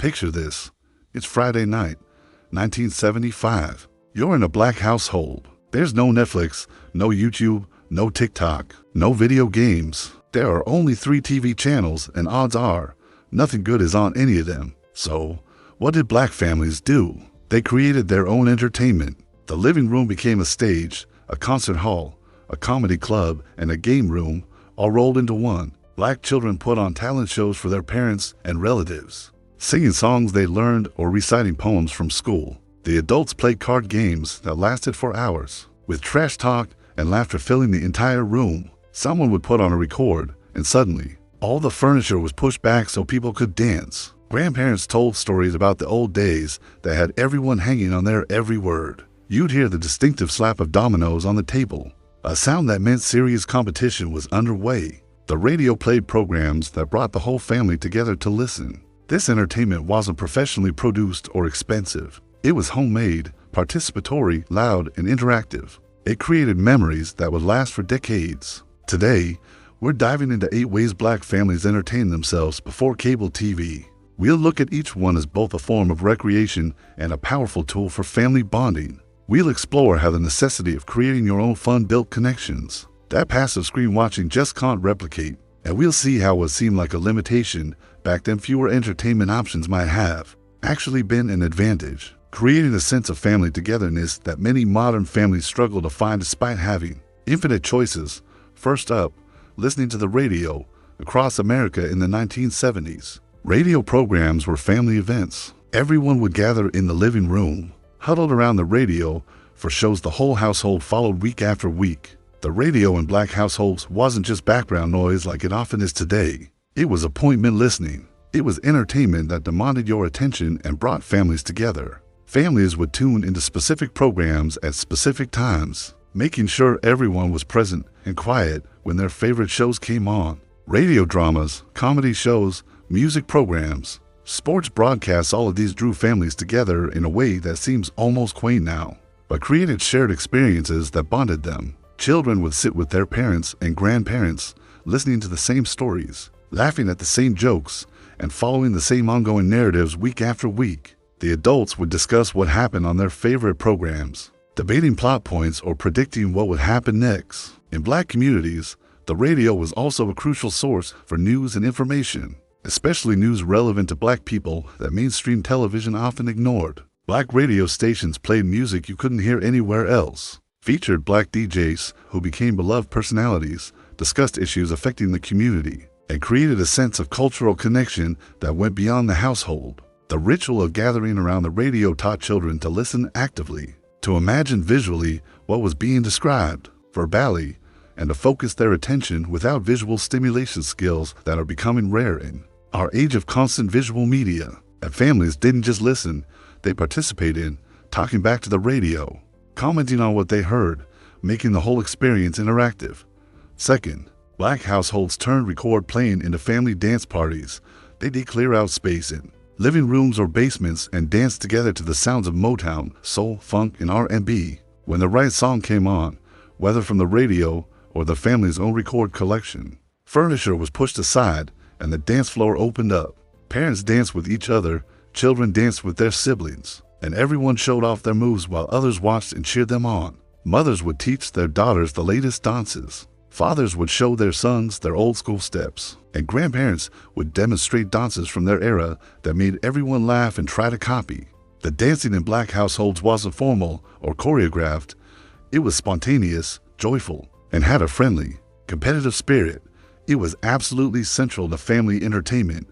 Picture this. It's Friday night, 1975. You're in a black household. There's no Netflix, no YouTube, no TikTok, no video games. There are only 3 TV channels, and odds are, nothing good is on any of them. So, what did black families do? They created their own entertainment. The living room became a stage, a concert hall, a comedy club, and a game room, all rolled into one. Black children put on talent shows for their parents and relatives, singing songs they learned or reciting poems from school. The adults played card games that lasted for hours, with trash talk and laughter filling the entire room. Someone would put on a record, and suddenly, all the furniture was pushed back so people could dance. Grandparents told stories about the old days that had everyone hanging on their every word. You'd hear the distinctive slap of dominoes on the table, a sound that meant serious competition was underway. The radio played programs that brought the whole family together to listen. This entertainment wasn't professionally produced or expensive. It was homemade, participatory, loud, and interactive. It created memories that would last for decades. Today, we're diving into 8 ways black families entertain themselves before cable TV. We'll look at each one as both a form of recreation and a powerful tool for family bonding. We'll explore how the necessity of creating your own fun built connections that passive screen watching just can't replicate, and we'll see how what seemed like a limitation back then fewer entertainment options might have actually been an advantage, creating a sense of family togetherness that many modern families struggle to find despite having infinite choices. First up, listening to the radio across America in the 1970s. Radio programs were family events. Everyone would gather in the living room, huddled around the radio for shows the whole household followed week after week. The radio in black households wasn't just background noise like it often is today. It was appointment listening. It was entertainment that demanded your attention and brought families together. Families would tune into specific programs at specific times, making sure everyone was present and quiet when their favorite shows came on. Radio dramas, comedy shows, music programs, sports broadcasts, all of these drew families together in a way that seems almost quaint now, but created shared experiences that bonded them. Children would sit with their parents and grandparents, listening to the same stories, laughing at the same jokes, and following the same ongoing narratives week after week. The adults would discuss what happened on their favorite programs, debating plot points or predicting what would happen next. In black communities, the radio was also a crucial source for news and information, especially news relevant to black people that mainstream television often ignored. Black radio stations played music you couldn't hear anywhere else, featured black DJs who became beloved personalities, discussed issues affecting the community, and created a sense of cultural connection that went beyond the household. The ritual of gathering around the radio taught children to listen actively, to imagine visually what was being described verbally, and to focus their attention without visual stimulation skills that are becoming rare in our age of constant visual media. And families didn't just listen, they participated in talking back to the radio, commenting on what they heard, making the whole experience interactive. Second, black households turned record playing into family dance parties. They'd clear out space in living rooms or basements and dance together to the sounds of Motown, soul, funk, and R&B. When the right song came on, whether from the radio or the family's own record collection, furniture was pushed aside and the dance floor opened up. Parents danced with each other, children danced with their siblings, and everyone showed off their moves while others watched and cheered them on. Mothers would teach their daughters the latest dances. Fathers would show their sons their old school steps, and grandparents would demonstrate dances from their era that made everyone laugh and try to copy. The dancing in black households wasn't formal or choreographed. It was spontaneous, joyful, and had a friendly, competitive spirit. It was absolutely central to family entertainment.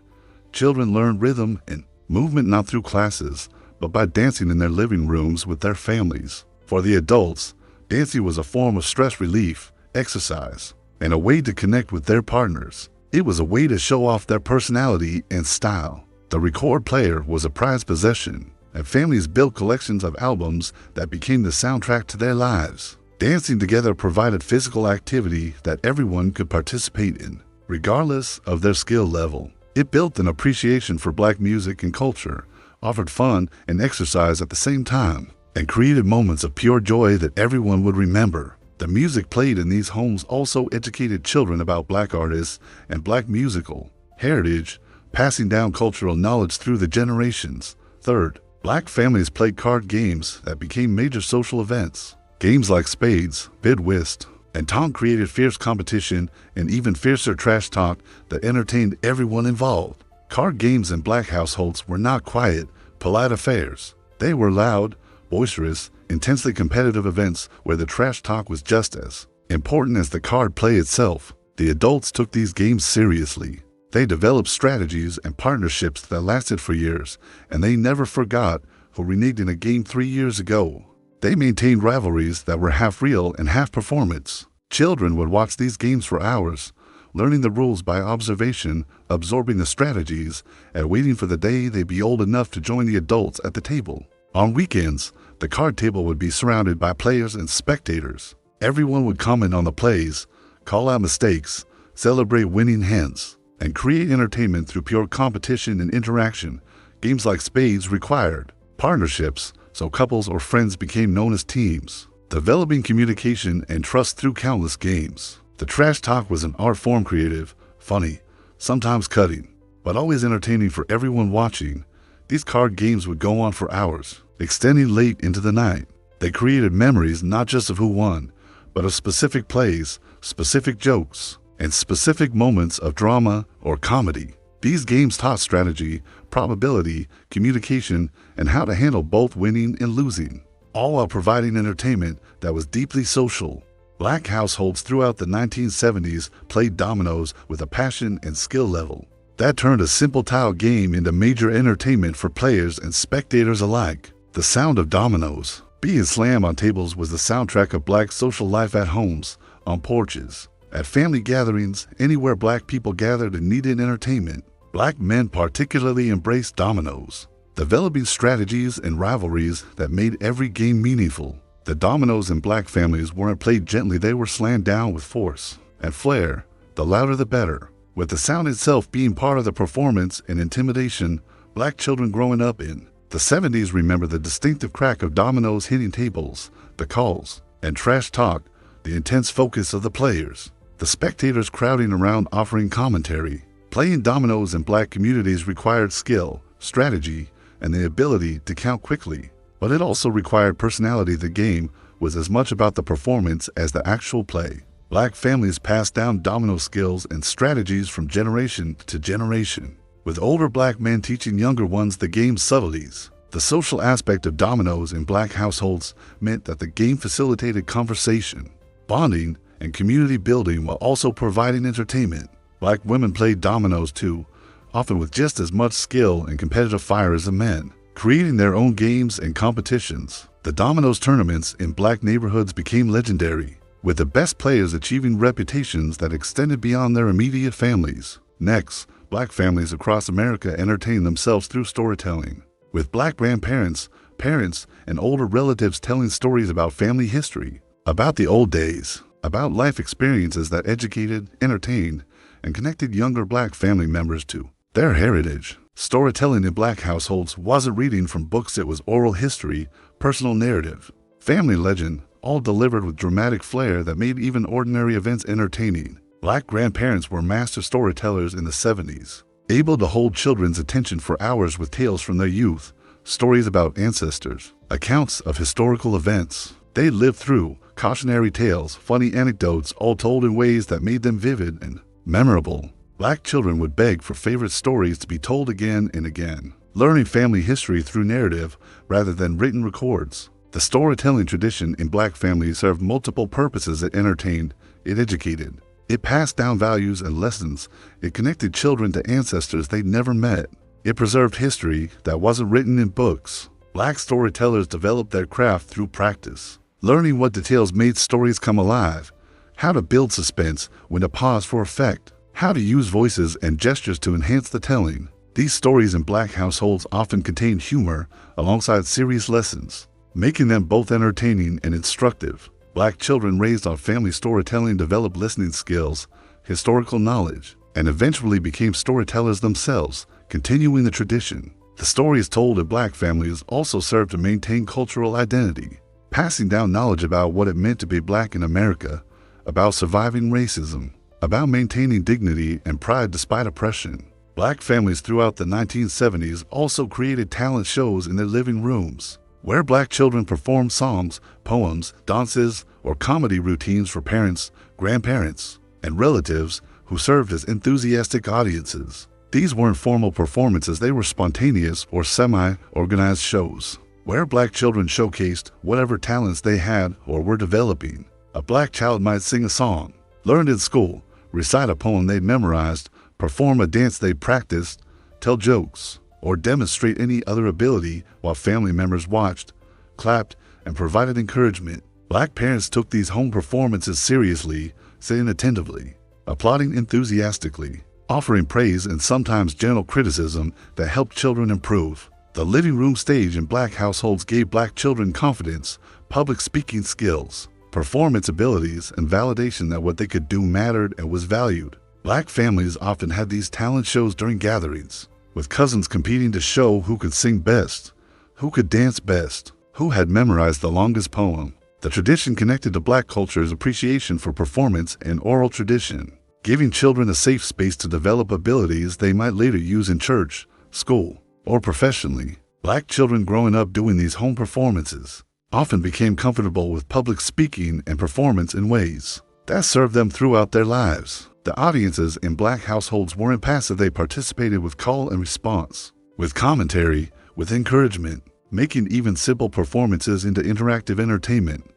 Children learned rhythm and movement not through classes, but by dancing in their living rooms with their families. For the adults, dancing was a form of stress relief, exercise, and a way to connect with their partners. It was a way to show off their personality and style. The record player was a prized possession, and families built collections of albums that became the soundtrack to their lives. Dancing together provided physical activity that everyone could participate in, regardless of their skill level. It built an appreciation for black music and culture, offered fun and exercise at the same time, and created moments of pure joy that everyone would remember. The music played in these homes also educated children about black artists and black musical heritage passing down cultural knowledge through the generations. Third, black families played card games that became major social events. Games like Spades, Bid Whist, and Tom created fierce competition and even fiercer trash talk that entertained everyone involved. Card games in black households were not quiet, polite affairs. They were loud, boisterous, intensely competitive events where the trash talk was just as important as the card play itself. The adults took these games seriously. They developed strategies and partnerships that lasted for years, and they never forgot who reneged in a game 3 years ago. They maintained rivalries that were half real and half performance. Children would watch these games for hours, learning the rules by observation, absorbing the strategies, and waiting for the day they'd be old enough to join the adults at the table. On weekends, the card table would be surrounded by players and spectators. Everyone would comment on the plays, call out mistakes, celebrate winning hands, and create entertainment through pure competition and interaction. Games like Spades required partnerships, so couples or friends became known as teams, developing communication and trust through countless games. The trash talk was an art form, creative, funny, sometimes cutting, but always entertaining for everyone watching. These card games would go on for hours, extending late into the night. They created memories not just of who won, but of specific plays, specific jokes, and specific moments of drama or comedy. These games taught strategy, probability, communication, and how to handle both winning and losing, all while providing entertainment that was deeply social. Black households throughout the 1970s played dominoes with a passion and skill level that turned a simple tile game into major entertainment for players and spectators alike. The sound of dominoes being slammed on tables was the soundtrack of black social life at homes, on porches, at family gatherings, anywhere black people gathered and needed entertainment. Black men particularly embraced dominoes, developing strategies and rivalries that made every game meaningful. The dominoes in black families weren't played gently, they were slammed down with force and flair, the louder the better, with the sound itself being part of the performance and intimidation. Black children growing up in the 70s remember the distinctive crack of dominoes hitting tables, the calls and trash talk, the intense focus of the players, the spectators crowding around offering commentary. Playing dominoes in black communities required skill, strategy, and the ability to count quickly, but it also required personality. The game was as much about the performance as the actual play. Black families passed down domino skills and strategies from generation to generation, with older black men teaching younger ones the game's subtleties. The social aspect of dominoes in black households meant that the game facilitated conversation, bonding, and community building while also providing entertainment. Black women played dominoes too, often with just as much skill and competitive fire as the men, creating their own games and competitions. The dominoes tournaments in black neighborhoods became legendary, with the best players achieving reputations that extended beyond their immediate families. Next, black families across America entertained themselves through storytelling, with black grandparents, parents, and older relatives telling stories about family history, about the old days, about life experiences that educated, entertained, and connected younger black family members to their heritage. Storytelling in black households wasn't reading from books, it was oral history, personal narrative, family legend, all delivered with dramatic flair that made even ordinary events entertaining. Black grandparents were master storytellers in the 70s, able to hold children's attention for hours with tales from their youth, stories about ancestors, accounts of historical events they lived through, cautionary tales, funny anecdotes, all told in ways that made them vivid and memorable. Black children would beg for favorite stories to be told again and again, learning family history through narrative rather than written records. The storytelling tradition in black families served multiple purposes. It entertained, it educated, it passed down values and lessons, it connected children to ancestors they'd never met, it preserved history that wasn't written in books. Black storytellers developed their craft through practice, learning what details made stories come alive, how to build suspense, when to pause for effect, how to use voices and gestures to enhance the telling. These stories in black households often contained humor alongside serious lessons, making them both entertaining and instructive. Black children raised on family storytelling developed listening skills, historical knowledge, and eventually became storytellers themselves, continuing the tradition. The stories told in black families also served to maintain cultural identity, passing down knowledge about what it meant to be black in America, about surviving racism, about maintaining dignity and pride despite oppression. Black families throughout the 1970s also created talent shows in their living rooms, where black children performed songs, poems, dances, or comedy routines for parents, grandparents, and relatives who served as enthusiastic audiences. These weren't formal performances, they were spontaneous or semi-organized shows, where black children showcased whatever talents they had or were developing. A black child might sing a song learned in school, recite a poem they'd memorized, perform a dance they practiced, tell jokes, or demonstrate any other ability while family members watched, clapped, and provided encouragement. Black parents took these home performances seriously, sitting attentively, applauding enthusiastically, offering praise and sometimes gentle criticism that helped children improve. The living room stage in black households gave black children confidence, public speaking skills, performance abilities, and validation that what they could do mattered and was valued. Black families often had these talent shows during gatherings, with cousins competing to show who could sing best, who could dance best, who had memorized the longest poem. The tradition connected to black culture's appreciation for performance and oral tradition, giving children a safe space to develop abilities they might later use in church, school, or professionally. Black children growing up doing these home performances often became comfortable with public speaking and performance in ways that served them throughout their lives. The audiences in black households weren't passive, they participated with call and response, with commentary, with encouragement, making even simple performances into interactive entertainment.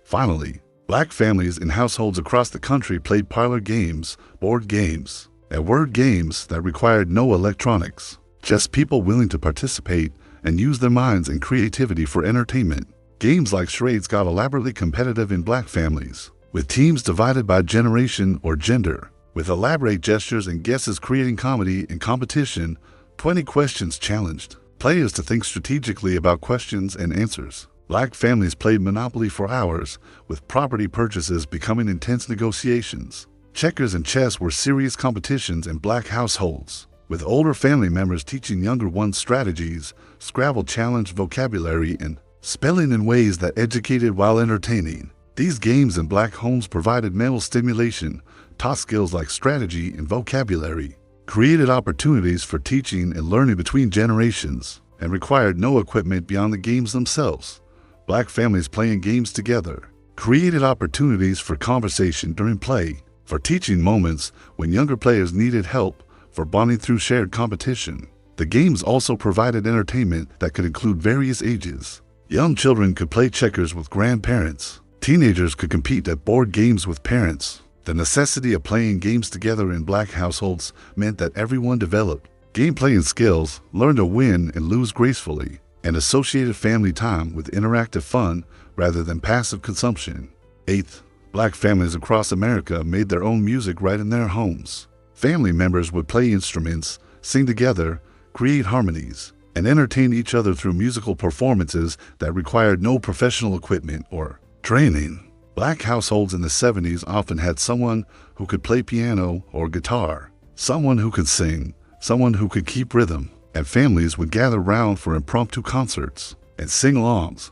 Finally, black families in households across the country played parlor games, board games, and word games that required no electronics, just people willing to participate and use their minds and creativity for entertainment. Games like Spades got elaborately competitive in black families, with teams divided by generation or gender, with elaborate gestures and guesses creating comedy and competition. 20 questions challenged players to think strategically about questions and answers. Black families played Monopoly for hours, with property purchases becoming intense negotiations. Checkers and chess were serious competitions in black households, with older family members teaching younger ones strategies. Scrabble challenged vocabulary and spelling in ways that educated while entertaining. These games in black homes provided mental stimulation, taught skills like strategy and vocabulary, created opportunities for teaching and learning between generations, and required no equipment beyond the games themselves. Black families playing games together created opportunities for conversation during play, for teaching moments when younger players needed help, for bonding through shared competition. The games also provided entertainment that could include various ages. Young children could play checkers with grandparents. Teenagers could compete at board games with parents. The necessity of playing games together in black households meant that everyone developed game-playing skills, learned to win and lose gracefully, and associated family time with interactive fun rather than passive consumption. 8th, black families across America made their own music right in their homes. Family members would play instruments, sing together, create harmonies, and entertain each other through musical performances that required no professional equipment or training. Black households in the 70s often had someone who could play piano or guitar, someone who could sing, someone who could keep rhythm, and families would gather round for impromptu concerts and sing-alongs.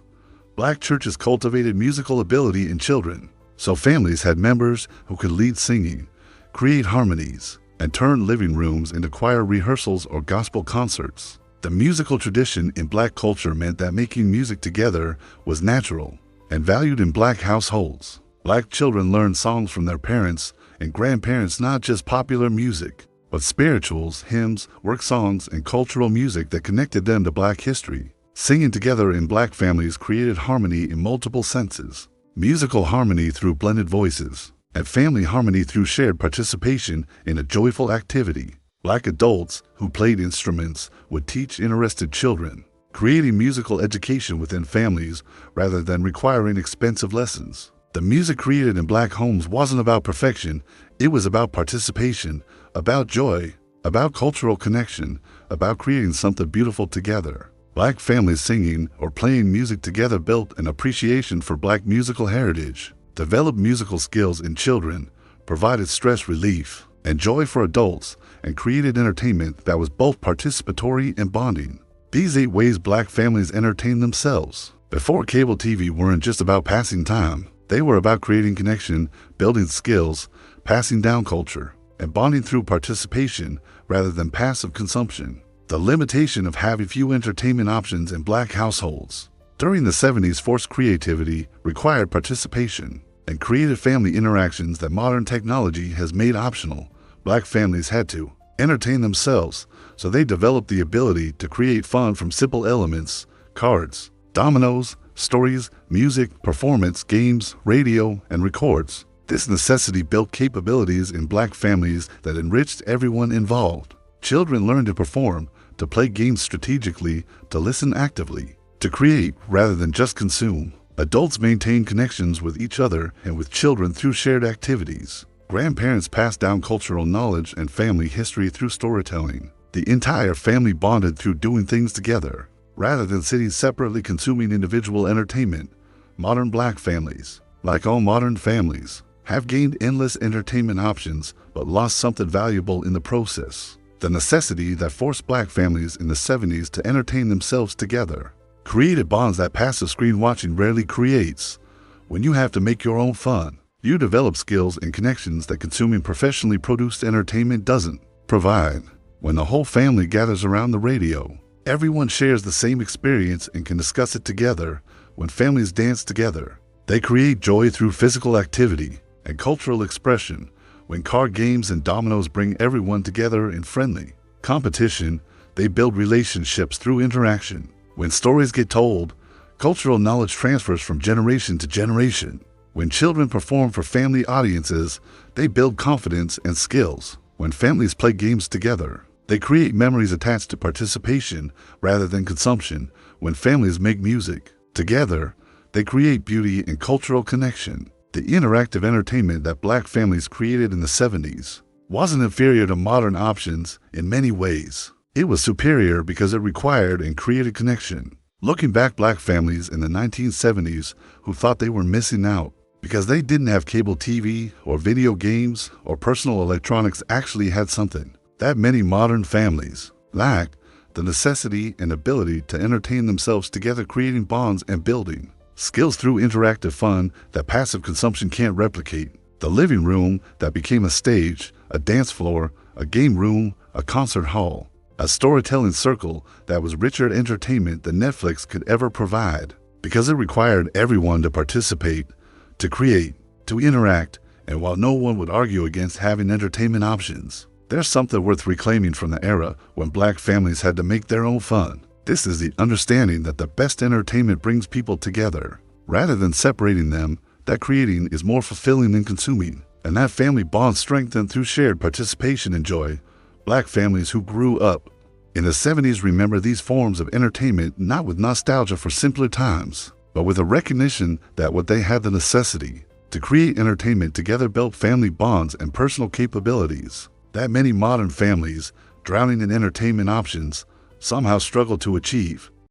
Black churches cultivated musical ability in children, so families had members who could lead singing, create harmonies, and turn living rooms into choir rehearsals or gospel concerts. The musical tradition in black culture meant that making music together was natural and valued in black households. Black children learned songs from their parents and grandparents, not just popular music, but spirituals, hymns, work songs, and cultural music that connected them to black history. Singing together in black families created harmony in multiple senses: musical harmony through blended voices, and family harmony through shared participation in a joyful activity. Black adults who played instruments would teach interested children, creating musical education within families rather than requiring expensive lessons. The music created in black homes wasn't about perfection, it was about participation, about joy, about cultural connection, about creating something beautiful together. Black families singing or playing music together built an appreciation for black musical heritage, developed musical skills in children, provided stress relief and joy for adults, and created entertainment that was both participatory and bonding. These 8 ways black families entertained themselves before cable TV weren't just about passing time. They were about creating connection, building skills, passing down culture, and bonding through participation rather than passive consumption. The limitation of having few entertainment options in Black households during the 70s forced creativity, required participation, and created family interactions that modern technology has made optional. Black families had to entertain themselves, so they developed the ability to create fun from simple elements: cards, dominoes, stories, music, performance, games, radio, and records. This necessity built capabilities in Black families that enriched everyone involved. Children learned to perform, to play games strategically, to listen actively, to create rather than just consume. Adults maintained connections with each other and with children through shared activities. Grandparents passed down cultural knowledge and family history through storytelling. The entire family bonded through doing things together, rather than sitting separately consuming individual entertainment. Modern Black families, like all modern families, have gained endless entertainment options but lost something valuable in the process: the necessity that forced Black families in the 70s to entertain themselves together. Created bonds that passive screen watching rarely creates. When you have to make your own fun, you develop skills and connections that consuming professionally produced entertainment doesn't provide. When the whole family gathers around the radio, everyone shares the same experience and can discuss it together. When families dance together, they create joy through physical activity and cultural expression. When card games and dominoes bring everyone together in friendly competition, they build relationships through interaction. When stories get told, cultural knowledge transfers from generation to generation. When children perform for family audiences, they build confidence and skills. When families play games together, they create memories attached to participation rather than consumption. When families make music together, they create beauty and cultural connection. The interactive entertainment that Black families created in the 70s wasn't inferior to modern options in many ways. It was superior because it required and created connection. Looking back, Black families in the 1970s who thought they were missing out because they didn't have cable TV or video games or personal electronics actually had something that many modern families lack: the necessity and ability to entertain themselves together, creating bonds and building skills through interactive fun that passive consumption can't replicate. The living room that became a stage, a dance floor, a game room, a concert hall, a storytelling circle that was richer entertainment than Netflix could ever provide, because it required everyone to participate, to create, to interact. And while no one would argue against having entertainment options, there's something worth reclaiming from the era when Black families had to make their own fun. This is the understanding that the best entertainment brings people together, rather than separating them, that creating is more fulfilling than consuming, and that family bonds strengthened through shared participation and joy. Black families who grew up in the 70s remember these forms of entertainment not with nostalgia for simpler times, but with a recognition that what they had the necessity to create entertainment together built family bonds and personal capabilities that many modern families, drowning in entertainment options, somehow struggle to achieve.